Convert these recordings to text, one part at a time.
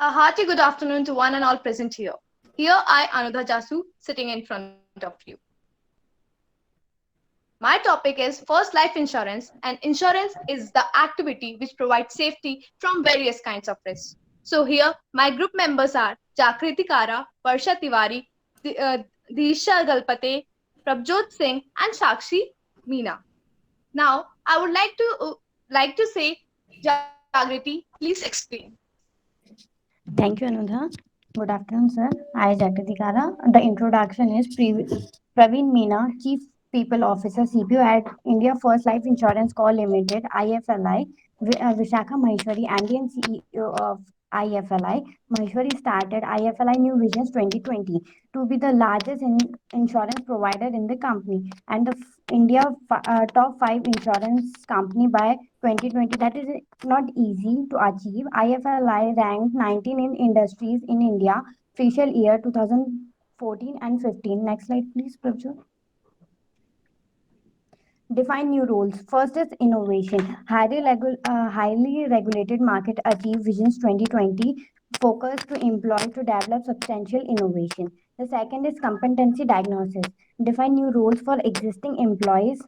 A hearty good afternoon to one and all present here. Here I, Anudha Jasu, sitting in front of you. My topic is first life insurance, and insurance is the activity which provides safety from various kinds of risks. So here, my group members are Jakriti Kara, Parsha Tiwari, Disha Galpate, Prabjot Singh, and Shakshi Meena. Now, I would like to say, Jagriti, please explain. Thank you, Anudha. Good afternoon, sir. I, Jakriti Kara. The introduction is Praveen Meena, Chief People Officer, CPO at India First Life Insurance Co. Limited, IFLI, Vishakha Maheshwari, MD and CEO of IFLI. Maheshwari started IFLI New Visions 2020 to be the largest insurance provider in the company and the India top 5 insurance company by 2020. That is not easy to achieve. IFLI ranked 19 in industries in India, fiscal year 2014 and 15. Next slide, please, Prabhu. Define new roles. First is innovation. Highly regulated market achieve Visions 2020 focus to employ to develop substantial innovation. The second is competency diagnosis. Define new roles for existing employees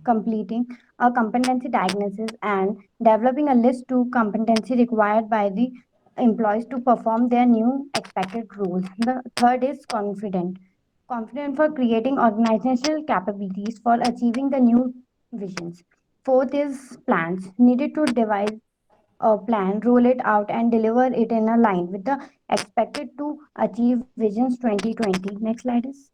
completing a competency diagnosis and developing a list to competency required by the employees to perform their new expected roles. The third is confident for creating organizational capabilities for achieving the new visions. Fourth is plans needed to devise a plan, roll it out, and deliver it in a line with the expected to achieve visions 2020. Next slide is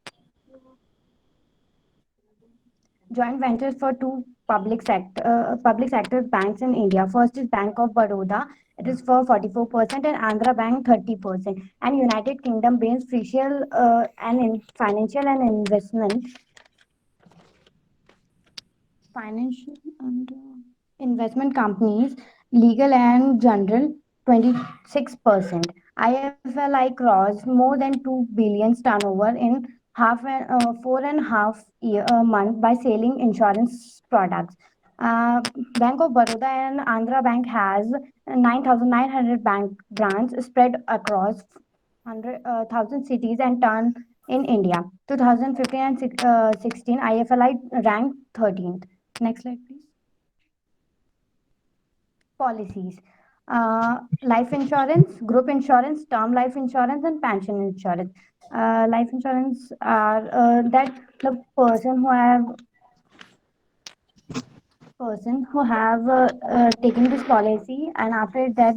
joint ventures for two public sector banks in India. First is Bank of Baroda. It is for 44% and Andhra Bank 30%. And United Kingdom brings financial and financial and investment companies, legal and general 26%. IFLI crossed more than 2 billion turnover in 4.5 month by selling insurance products. Uh, Bank of Baroda and Andhra Bank has 9,900 bank branches spread across 100,000 cities and towns in India. 2015 and 16, IFLI ranked 13th. Next slide, please. Policies. Life insurance, group insurance, term life insurance, and pension insurance. Life insurance are that the person who have taken this policy, and after that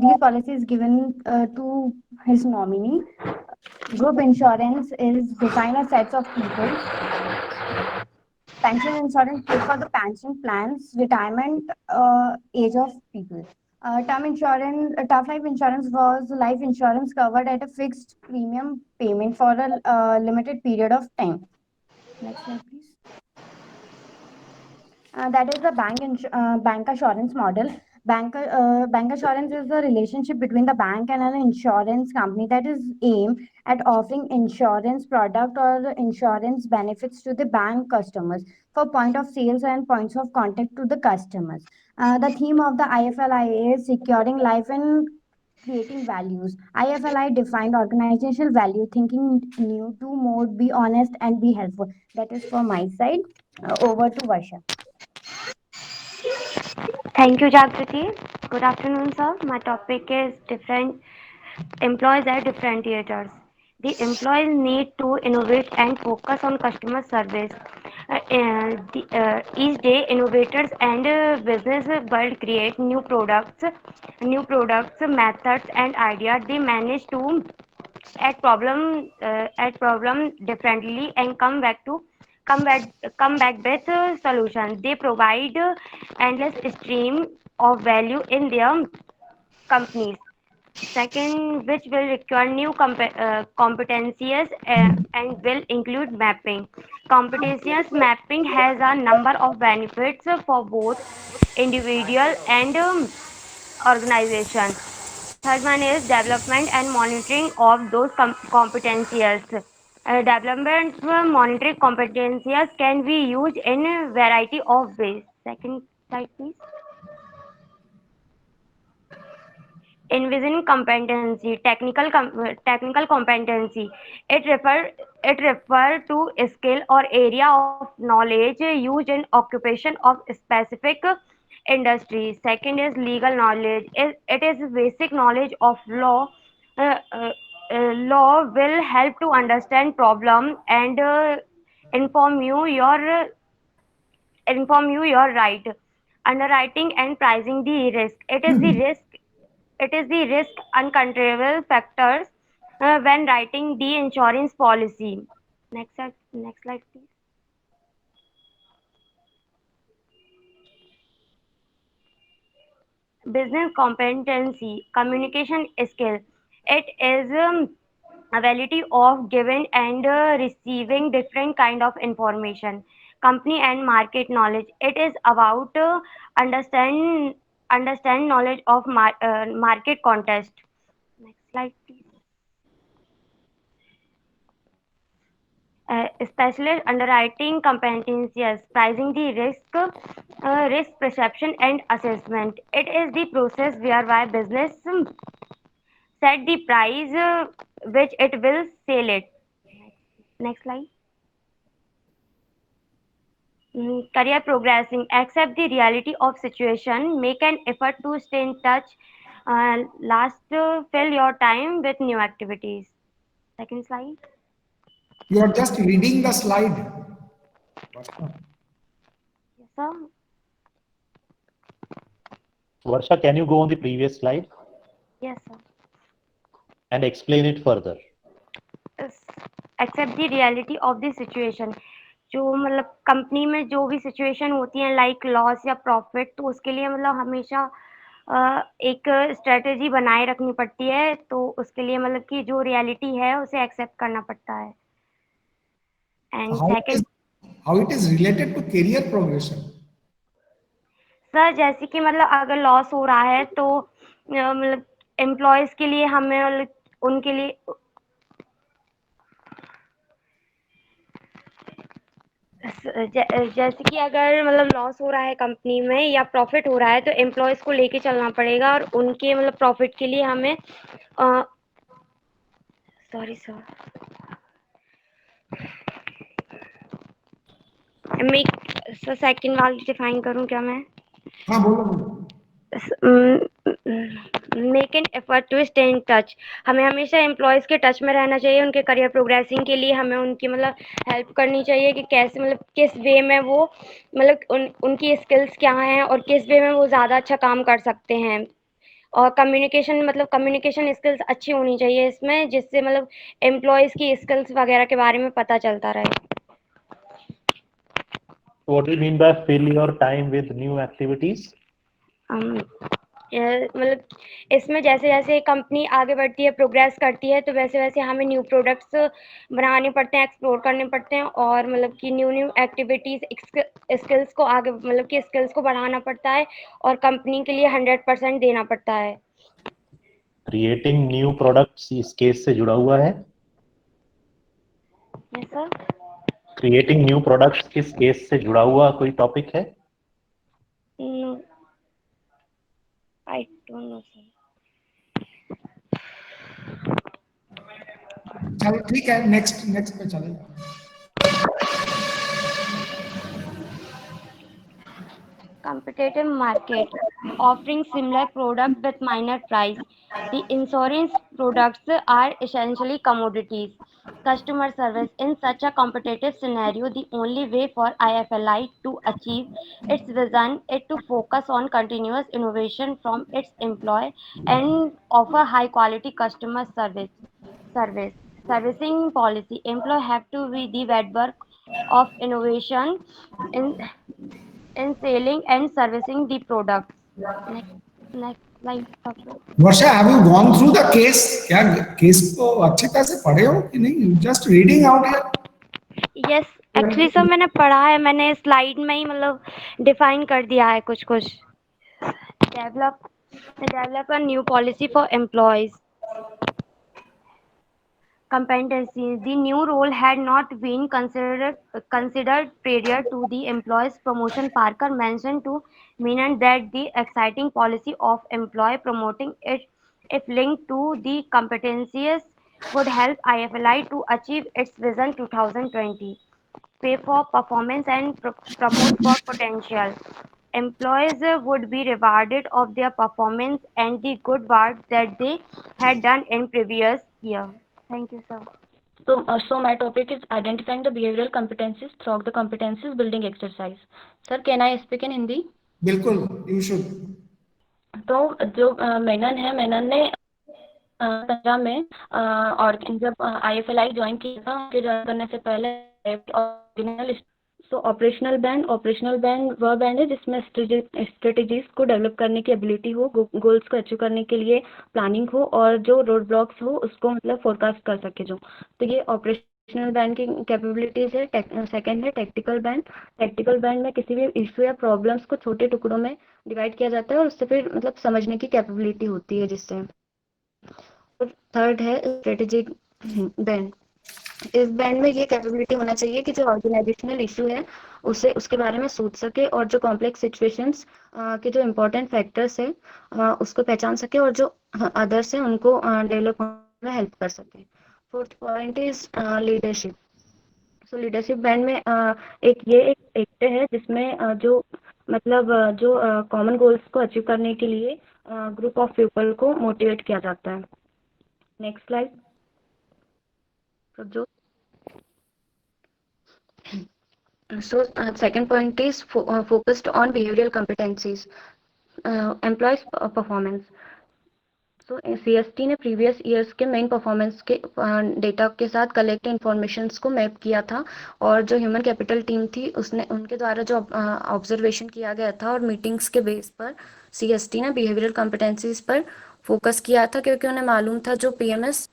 these policies given to his nominee. Group insurance is defined as sets of people. Pension insurance pays for the pension plans, retirement age of people. Term life insurance was life insurance covered at a fixed premium payment for a limited period of time. Next slide, please. That is the bank assurance model. Bank assurance is the relationship between the bank and an insurance company that is aimed at offering insurance product or insurance benefits to the bank customers for point of sales and points of contact to the customers. The theme of the IFLI is securing life and creating values. IFLI defined organizational value, thinking new, do more, be honest, and be helpful. That is for my side. Over to Varsha. Thank you, Jagriti. Good afternoon, sir. My topic is different employees are differentiators. The employees need to innovate and focus on customer service. Each day, innovators and business world create new products, methods, and ideas. They manage to at problem differently and come back come back with solutions. They provide endless stream of value in their companies. Second, which will require new competencies and will include mapping. Competencies mapping has a number of benefits for both individual and organization. Third one is development and monitoring of those competencies. Development monitoring competencies can be used in a variety of ways. Second slide, please. envision competency, technical competency. It refer to a skill or area of knowledge used in occupation of specific industry. Second is legal knowledge. It is basic knowledge of law. Uh, uh, Law will help to understand problem and inform you your right. Underwriting and pricing the risk. It is the risk uncontrollable factors when writing the insurance policy. Next slide please. Business competency, communication skill. It is ability of giving and receiving different kind of information. Company and market knowledge. It is about understand knowledge of market context. Next slide please. Specialist underwriting competencies, pricing the risk perception and assessment. It is the process whereby business set the price which it will sell it. Next slide. Career progressing, accept the reality of situation, make an effort to stay in touch, last fill your time with new activities. Second slide. You are just reading the slide. Yes, sir. Varsha, can you go on the previous slide Yes, sir. and explain it further? Accept the reality of the situation. जो मतलब company में जो भी situation होती है like loss या profit, तो उसके लिए मतलब हमेशा एक स्ट्रेटेजी बनाए रखनी पड़ती है. तो उसके लिए मतलब कि जो रियलिटी है उसे एक्सेप्ट करना पड़ता है. And second, how it is related to career progression? Sir जैसे कि मतलब अगर लॉस हो रहा है तो मतलब एम्प्लॉयज के लिए हमें मतलब उनके लिए जैसे कि अगर मतलब लॉस हो रहा है कंपनी में या प्रॉफिट हो रहा है तो एम्प्लॉयज को लेके चलना पड़ेगा और उनके मतलब प्रॉफिट के लिए हमें सॉरी सर मैं सेकंड वाली डिफाइन करूं क्या मैं? हाँ बोलो. Make an effort to stay in touch. हमें हमेशा एम्प्लॉयज के टच में रहना चाहिए. उनके करियर प्रोग्रेसिंग के लिए हमें उनकी मतलब हेल्प करनी चाहिए कि कैसे मतलब किस वे में वो मतलब उनकी स्किल्स क्या हैं और किस वे में वो ज़्यादा अच्छा काम कर सकते हैं. और कम्युनिकेशन स्किल्स अच्छी होनी चाहिए इसमें, जिससे मतलब एम्प्लॉयज की स्किल्स वगैरह के बारे में पता चलता रहे. What do you mean by fill your time with new activities? मतलब इसमें जैसे जैसे कंपनी आगे बढ़ती है, प्रोग्रेस करती है, तो वैसे वैसे हमें न्यू प्रोडक्ट्स बनाने पड़ते हैं, एक्सप्लोर करने पड़ते हैं और मतलब कि न्यू एक्टिविटीज स्किल्स को आगे मतलब कि स्किल्स को बढ़ाना पड़ता है और कंपनी के लिए 100% देना पड़ता है. Creating new products इस केस से जुड़ा हुआ है. Yes sir. Creating new products किस केस से जुड़ा हुआ कोई टॉपिक है? No, I don't know sir. चलो ठीक है, नेक्स्ट पे चले. Competitive market offering similar product with minor price. The insurance products are essentially commodities. Customer service in such a competitive scenario, the only way for IFLI to achieve its vision is to focus on continuous innovation from its employee and offer high quality customer service. Servicing policy. Employee have to be the bedrock of innovation in selling and servicing the products. Next slide, doctor. Varsha, have you gone through the case? क्या case को अच्छी तरह से पढ़े हो कि नहीं? Just reading out here. Yes actually sir मैंने पढ़ा है, मैंने स्लाइड में ही मतलब डिफाइन कर दिया है कुछ कुछ. Develop a new policy for employees. Competencies. The new role had not been considered prior to the employee's promotion. Parker mentioned to Menon that the exciting policy of employee promoting if linked to the competencies, would help IFLI to achieve its vision 2020. Pay for performance and promote for potential. Employees would be rewarded of their performance and the good work that they had done in previous year. Thank you, sir. So my topic is identifying the behavioral competencies through the competencies building exercise. Sir, can I speak in Hindi? बिल्कुल, you should. तो जो मेनन है, मेनन ने 15 में और जब IFLI join किया था, उनके ज्वाइन करने से पहले ऑरिजिनल ऑपरेशनल बैंड वह बैंड है जिसमें स्ट्रेटेजीज को डेवलप करने की एबिलिटी हो, गोल्स को अचीव करने के लिए प्लानिंग हो और जो रोड ब्लॉक्स हो उसको मतलब फोरकास्ट कर सके जो। तो ये ऑपरेशनल बैंड की कैपेबिलिटीज है। सेकंड है टैक्टिकल बैंड में किसी भी इशू या प्रॉब्लम्स को छोटे टुकड़ों में डिवाइड किया जाता है और उससे फिर मतलब समझने की कैपेबिलिटी होती है जिससे। और थर्ड है स्ट्रेटेजिक बैंड। इस बैंड में ये कैपेबिलिटी होना चाहिए कि जो ऑर्गेनाइजेशनल इशू है उसे उसके बारे में सोच सके और जो कॉम्प्लेक्स सिचुएशंस के जो इम्पोर्टेंट फैक्टर्स है उसको पहचान सके और जो अदर्स है उनको डेवलप में हेल्प कर सके। Fourth point is leadership. So leadership band में एक एक्ट है जिसमें जो मतलब जो कॉमन गोल्स को अचीव करने के लिए ग्रुप ऑफ पीपल को मोटिवेट किया जाता है। Next slide. जो So second point is focused on behavioral competencies, employees performance. So CST ने प्रीवियस ईयर्स के मेन परफॉर्मेंस के डेटा के साथ कलेक्ट इन्फॉर्मेशंस को मैप किया था और जो ह्यूमन कैपिटल टीम थी उसने उनके द्वारा जो ऑब्जर्वेशन किया गया था और मीटिंग्स के बेस पर CST ने बिहेवियरल कॉम्पिटेंसीज पर फोकस किया था क्योंकि उन्हें मालूम था जो PMS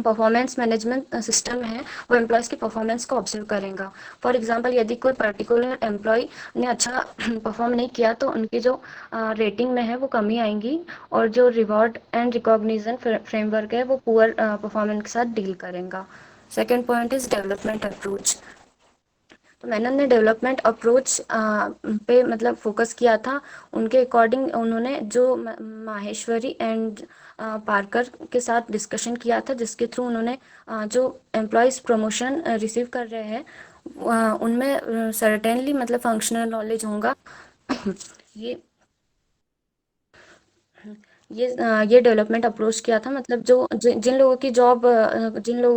परफॉर्मेंस मैनेजमेंट सिस्टम है वो एम्प्लॉयज़ की परफॉर्मेंस को ऑब्जर्व करेगा। फॉर एग्जांपल यदि कोई पर्टिकुलर एम्प्लॉय ने अच्छा परफॉर्म नहीं किया तो उनकी जो रेटिंग में है वो कमी आएंगी और जो रिवॉर्ड एंड रिकॉग्निशन फ्रेमवर्क है वो पुअर परफॉर्मेंस के साथ डील करेगा। Second point is development approach. तो मेनन ने डेवलपमेंट अप्रोच पे मतलब फोकस किया था। उनके अकॉर्डिंग उन्होंने जो माहेश्वरी एंड पार्कर के साथ डिस्कशन किया था जिसके थ्रू उन्होंने जो एम्प्लॉयज़ प्रमोशन रिसीव कर रहे हैं उनमें सर्टेनली मतलब फंक्शनल नॉलेज होगा। ये डेवलपमेंट अप्रोच किया था मतलब जो जिन लोगों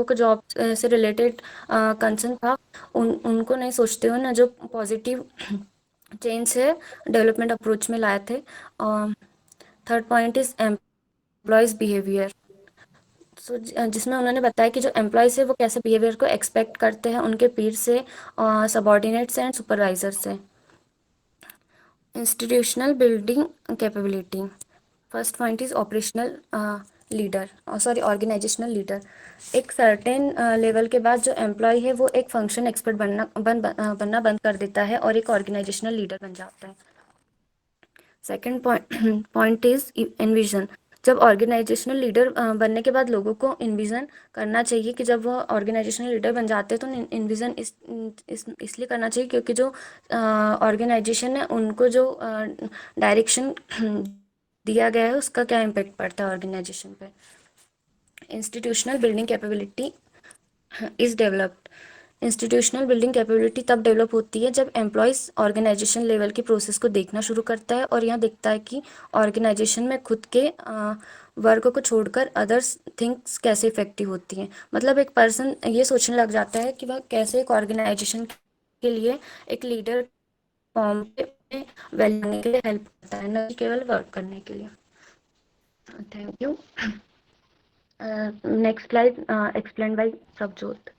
को जॉब से रिलेटेड कंसर्न था उनको नहीं सोचते हुए ना जो पॉजिटिव चेंज है डेवलपमेंट अप्रोच में लाए थे। Third point is employees behaviour. So जिसमें उन्होंने बताया कि जो एम्प्लॉयज़ है वो कैसे बिहेवियर को एक्सपेक्ट करते हैं उनके पीर से, सबॉर्डिनेट से एंड सुपरवाइजर से। Institutional building capability. First point is organisational leader. एक सर्टेन लेवल के बाद जो एम्प्लॉय है वो एक फंक्शन एक्सपर्ट बनना बंद कर देता है और एक ऑर्गेनाइजेशनल लीडर बन जाता है। Second point is envision. जब ऑर्गेनाइजेशनल लीडर बनने के बाद लोगों को इन्विजन करना चाहिए कि जब वो ऑर्गेनाइजेशनल लीडर बन जाते हैं तो इन्विजन इसलिए करना चाहिए क्योंकि जो ऑर्गेनाइजेशन है उनको जो डायरेक्शन दिया गया है उसका क्या इम्पेक्ट पड़ता है ऑर्गेनाइजेशन पे। Institutional building capability is developed. Institutional building capability तब डेवलप होती है जब एम्प्लॉयज़ ऑर्गेनाइजेशन लेवल की प्रोसेस को देखना शुरू करता है और यहाँ देखता है कि ऑर्गेनाइजेशन में खुद के वर्क को छोड़कर अदर्स थिंग्स कैसे इफेक्टिव होती हैं। मतलब एक पर्सन ये सोचने लग जाता है कि वह कैसे एक ऑर्गेनाइजेशन के लिए एक लीडर फॉर्म पे वैल्यू के लिए हेल्प करता है, न कि केवल वर्क करने के लिए। Thank you. Next slide explain by Prabhjot.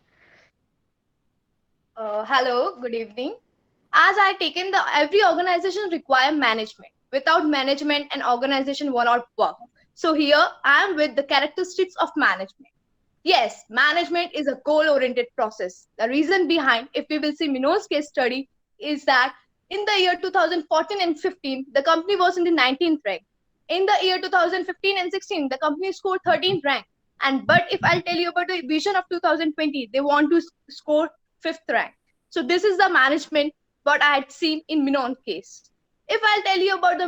Hello, good evening. As I taken every organization require management. Without management, an organization will not work. So here I am with the characteristics of management. Yes, management is a goal-oriented process. The reason behind, if we will see Minon's case study, is that in the year 2014 and 15, the company was in the 19th rank. In the year 2015 and 16, the company scored 13th rank. But if I'll tell you about the vision of 2020, they want to score 5th rank. So this is the management what I had seen in Minon case. If I'll tell you about the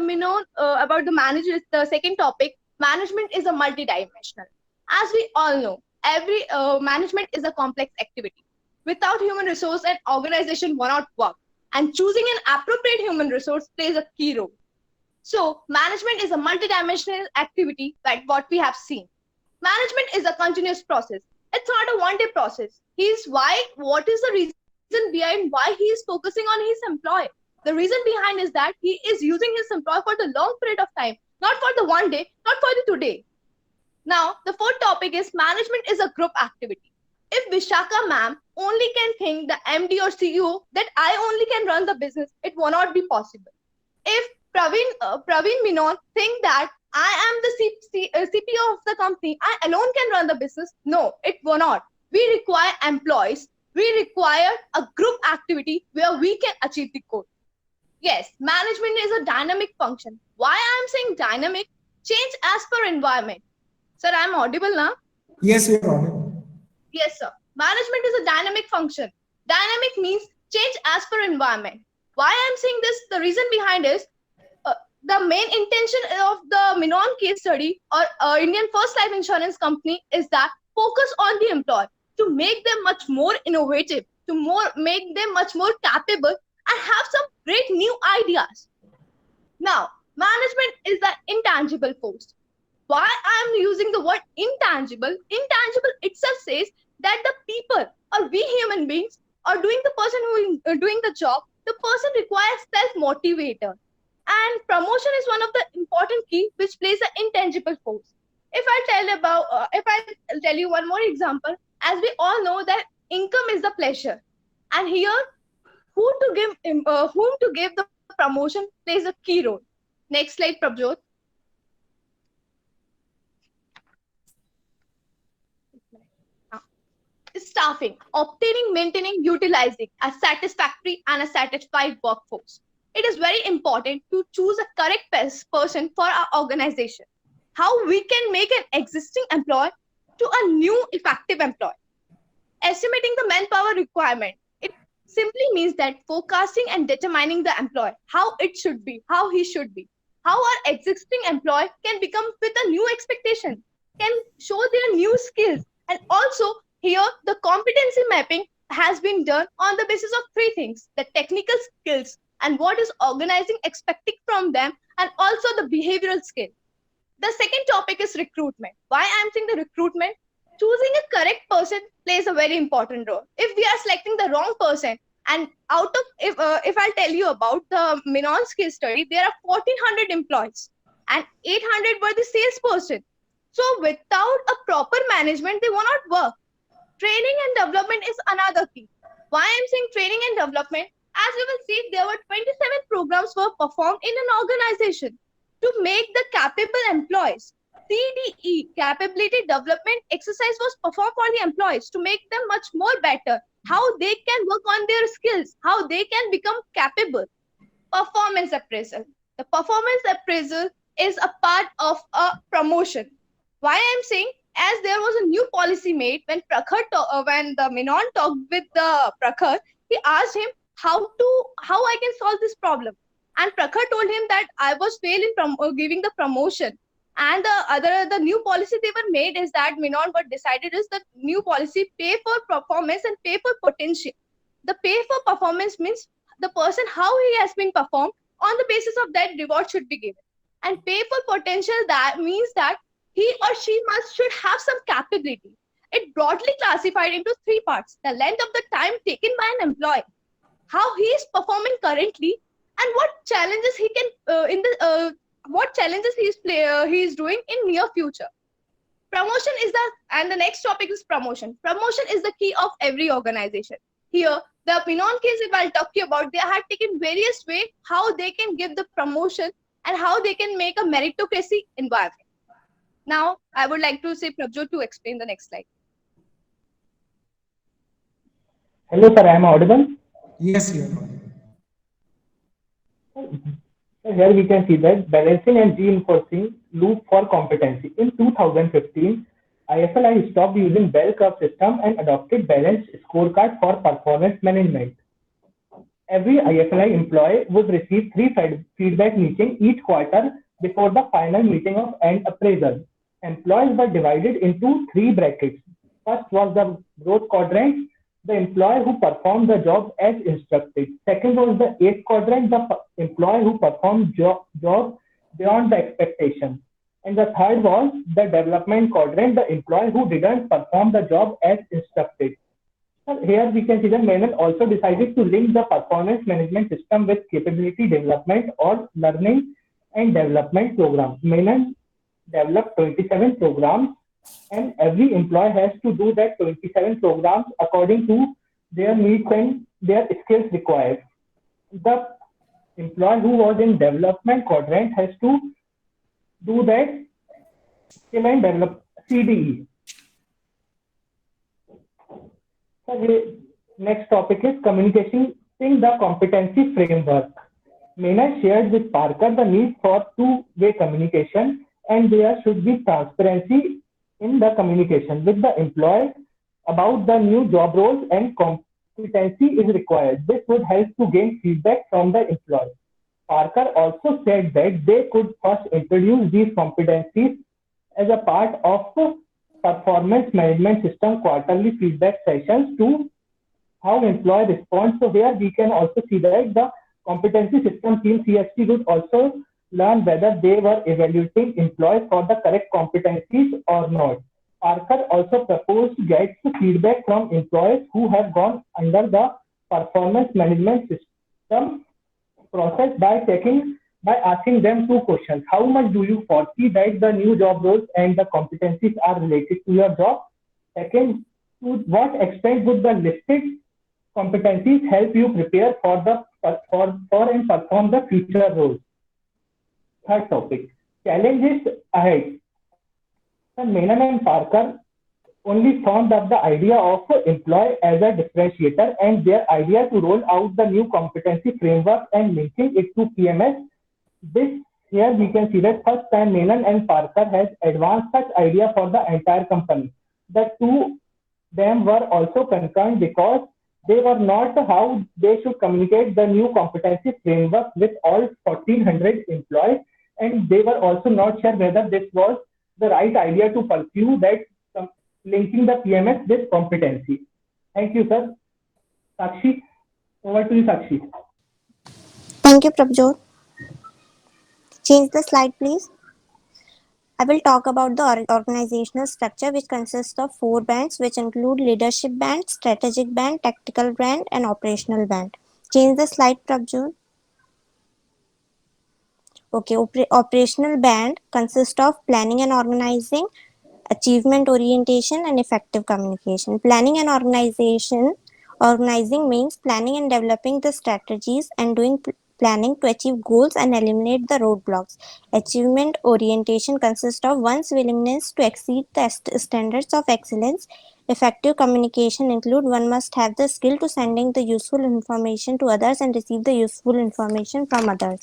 about the manager, the second topic, management is a multidimensional. As we all know, every management is a complex activity. Without human resource, an organization will not work, and choosing an appropriate human resource plays a key role. So, management is a multidimensional activity like what we have seen. Management is a continuous process. It's not a one-day process. What is the reason behind why he is focusing on his employee? The reason behind is that he is using his employee for the long period of time, not for the one day, not for the today. Now, the fourth topic is management is a group activity. If Vishaka ma'am only can think the MD or CEO that I only can run the business, it will not be possible. If Praveen Menon think that I am the CPO of the company, I alone can run the business, no, it will not. We require employees. We require a group activity where we can achieve the goal. Yes, management is a dynamic function. Why I am saying dynamic? Change as per environment. Sir, I am audible now? Yes, you're audible. Yes, sir. Management is a dynamic function. Dynamic means change as per environment. Why I am saying this? The reason behind is the main intention of the Menon case study or Indian First Life Insurance Company is that focus on the employee to make them much more innovative, to make them much more capable and have some great new ideas. Now, management is the intangible force. Why I am using the word intangible? Intangible itself says that the people or we human beings are doing the person who is doing the job. The person requires self-motivator. And promotion is one of the important key which plays an intangible force. If I tell you one more example, as we all know that income is the pleasure, and here whom to give the promotion plays a key role. Next slide, Prabjot. Staffing, obtaining, maintaining, utilizing a satisfactory and a satisfied workforce. It is very important to choose a correct person for our organization. How we can make an existing employee to a new effective employee. Estimating the manpower requirement. It simply means that forecasting and determining the employee, how it should be, how he should be. How our existing employee can become with a new expectation, can show their new skills. And also here the competency mapping has been done on the basis of three things: the technical skills, and what is organizing expecting from them, and also the behavioral skill. The second topic is recruitment. Why I am saying the recruitment? Choosing a correct person plays a very important role. If we are selecting the wrong person, and if I'll tell you about the Menon's case study, there are 1,400 employees and 800 were the salesperson. So without a proper management, they will not work. Training and development is another key. Why I'm saying training and development? As you will see, there were 27 programs were performed in an organization to make the capable employees. CDE, capability development exercise, was performed for the employees to make them much more better, how they can work on their skills, how they can become capable. Performance appraisal. The performance appraisal is a part of a promotion. Why I'm saying, as there was a new policy made when when the Menon talked with the Prakhar, he asked him how I can solve this problem. And Prakhar told him that I was failed in giving the promotion. And the new policy they were made is that Menon what decided is the new policy pay for performance and pay for potential. The pay for performance means the person how he has been performed, on the basis of that reward should be given. And pay for potential, that means that he or she should have some capability. It broadly classified into three parts: the length of the time taken by an employee, how he is performing currently, and what challenges he can what challenges he is doing in near future. Promotion is the next topic is promotion. Promotion is the key of every organization. Here, the Menon case, if I'll talk to you about, they had taken various ways how they can give the promotion and how they can make a meritocracy environment. Now, I would like to say Prabjot to explain the next slide. Hello, sir. I am audible. Yes, you are audible. Here we can see that balancing and reinforcing loop for competency. In 2015, IFLI stopped using bell curve system and adopted balanced scorecard for performance management. Every IFLI employee would receive three feedback meetings each quarter before the final meeting of end appraisal. Employees were divided into three brackets. First was the growth quadrant, the employee who performed the job as instructed. Second was the eighth quadrant, the employee who performed job beyond the expectation. And the third was the development quadrant, the employee who didn't perform the job as instructed. So here we can see that Menon also decided to link the performance management system with capability development or learning and development programs. Menon developed 27 programs, and every employee has to do that 27 programs according to their needs and their skills required. The employee who was in development quadrant has to do that skill and develop CDE. So the next topic is communicating the competency framework. Menon shared with Parker the need for two-way communication, and there should be transparency in the communication with the employee about the new job roles and competency is required. This would help to gain feedback from the employee. Parker also said that they could first introduce these competencies as a part of performance management system quarterly feedback sessions to how employee responds. So here we can also see that the competency system team CST would also learn whether they were evaluating employees for the correct competencies or not. Parker also proposed to get feedback from employees who have gone under the performance management system process by asking them two questions. How much do you foresee that the new job roles and the competencies are related to your job? Second, to what extent would the listed competencies help you prepare for and perform the future roles? Third topic, challenges ahead. So Menon and Parker only formed up the idea of employee as a differentiator, and their idea to roll out the new competency framework and linking it to PMS. This here we can see that first time Menon and Parker has advanced such idea for the entire company. The two them were also concerned because they were not how they should communicate the new competency framework with all 1400 employees, and they were also not sure whether this was the right idea to pursue that linking the PMS with competency. Thank you, sir. Sakshi, over to you, Sakshi. Thank you, Prabjot. Change the slide, please. I will talk about the organizational structure, which consists of 4 bands, which include leadership band, strategic band, tactical band, and operational band. Change the slide, Prabjot. Okay, operational band consists of planning and organizing, achievement orientation, and effective communication. Planning and organizing means planning and developing the strategies and doing planning to achieve goals and eliminate the roadblocks. Achievement orientation consists of one's willingness to exceed the standards of excellence. Effective communication include one must have the skill to sending the useful information to others and receive the useful information from others.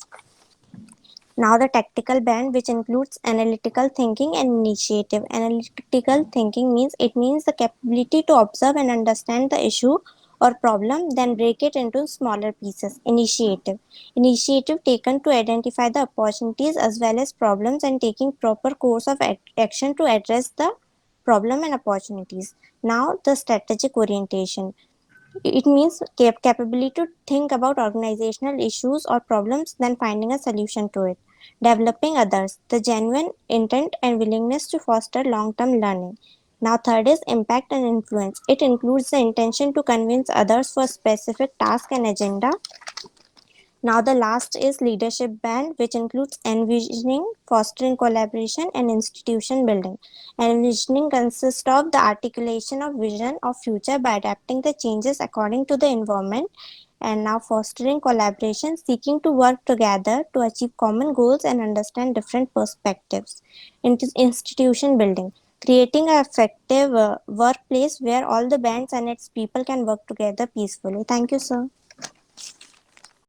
Now the tactical band, which includes analytical thinking and initiative. Analytical thinking means the capability to observe and understand the issue or problem, then break it into smaller pieces. Initiative taken to identify the opportunities as well as problems and taking proper course of action to address the problem and opportunities. Now the strategic orientation. It means capability to think about organizational issues or problems, then finding a solution to it. Developing others, the genuine intent and willingness to foster long-term learning. Now third is impact and influence. It includes the intention to convince others for specific task and agenda. Now the last is leadership band, which includes envisioning, fostering collaboration, and institution building. Envisioning consists of the articulation of vision of future by adapting the changes according to the environment. And now fostering collaboration, seeking to work together to achieve common goals and understand different perspectives. Institution building, creating an effective workplace where all the bands and its people can work together peacefully. Thank you, sir.